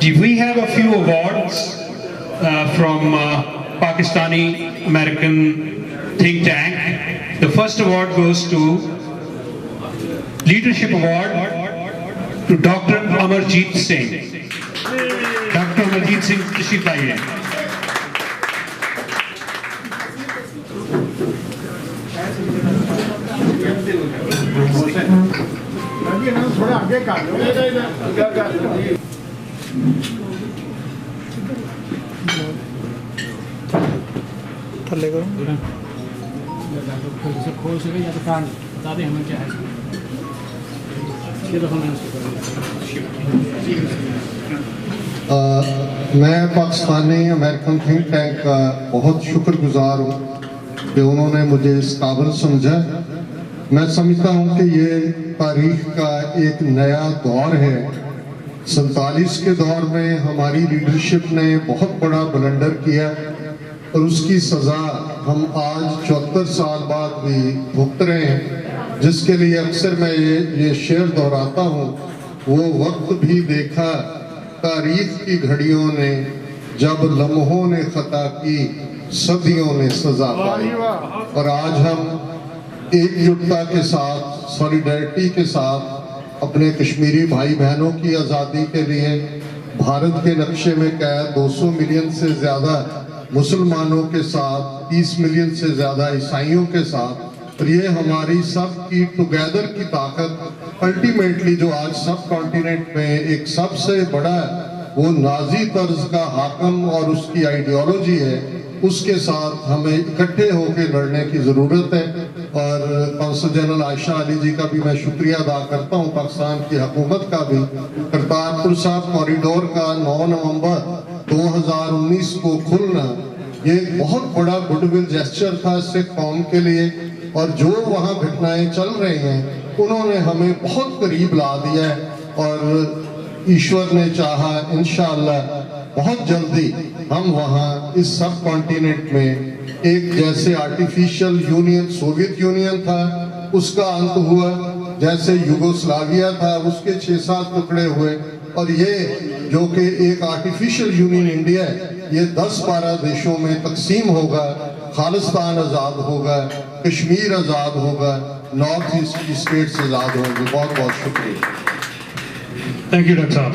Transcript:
We have a few awards from Pakistani American think tank. The first award goes to Leadership Award to Dr. Amarjeet Singh. Dr. Amarjeet Singh, तशरीफ लाइए. थोड़ा आगे कर लो. थल्ले करो. खोल सके या तो कान बता दें हमें क्या है. ये तो हमें मैं पाकिस्तानी अमेरिकन थिंक टैंक का बहुत शुक्रगुजार हूँ कि उन्होंने मुझे इस काबिल समझा. मैं समझता हूँ कि ये तारीख का एक नया दौर है. 47 के दौर में हमारी लीडरशिप ने बहुत बड़ा ब्लंडर किया और उसकी सज़ा हम आज 74 साल बाद भी भुगत रहे हैं, जिसके लिए अक्सर मैं ये शेर दोहराता हूँ. वो वक्त भी देखा तारीख की घड़ियों ने, जब लम्हों ने खता की सदियों ने सजा पाई. और आज हम एकजुटता के साथ, सॉलिडरिटी के साथ अपने कश्मीरी भाई बहनों की आज़ादी के लिए भारत के नक्शे में कैद 200 मिलियन से ज़्यादा मुसलमानों के साथ, 30 मिलियन से ज़्यादा ईसाइयों के साथ, और ये हमारी सब की टुगेदर की ताकत अल्टीमेटली जो आज सब कॉन्टिनेंट में एक सबसे बड़ा वो नाजी तर्ज का हाकम और उसकी आइडियोलॉजी है, उसके साथ हमें इकट्ठे होकर लड़ने की ज़रूरत है. और कौंसल जनरल आयशा अली जी का भी मैं शुक्रिया अदा करता हूँ, पाकिस्तान की हुकूमत का भी. करतारपुर साहब कॉरिडोर का 9 नवंबर 2019 को खुलना ये बहुत बड़ा गुडविल जेस्चर था सिख कौम के लिए. और जो वहाँ घटनाएं चल रही हैं उन्होंने हमें बहुत करीब ला दिया है. और ईश्वर ने चाहा इंशाअल्लाह बहुत जल्दी हम वहाँ इस सब कॉन्टिनेंट में एक जैसे आर्टिफिशियल यूनियन सोवियत यूनियन था उसका अंत हुआ, जैसे युगोस्लाविया था उसके 6-7 टुकड़े हुए, और ये जो कि एक आर्टिफिशियल यूनियन इंडिया है ये 10-12 देशों में तकसीम होगा. खालिस्तान आज़ाद होगा, कश्मीर आज़ाद होगा, नॉर्थ ईस्ट की स्टेट्स आज़ाद होंगी. बहुत बहुत शुक्रिया. Thank you, Dr. Saab.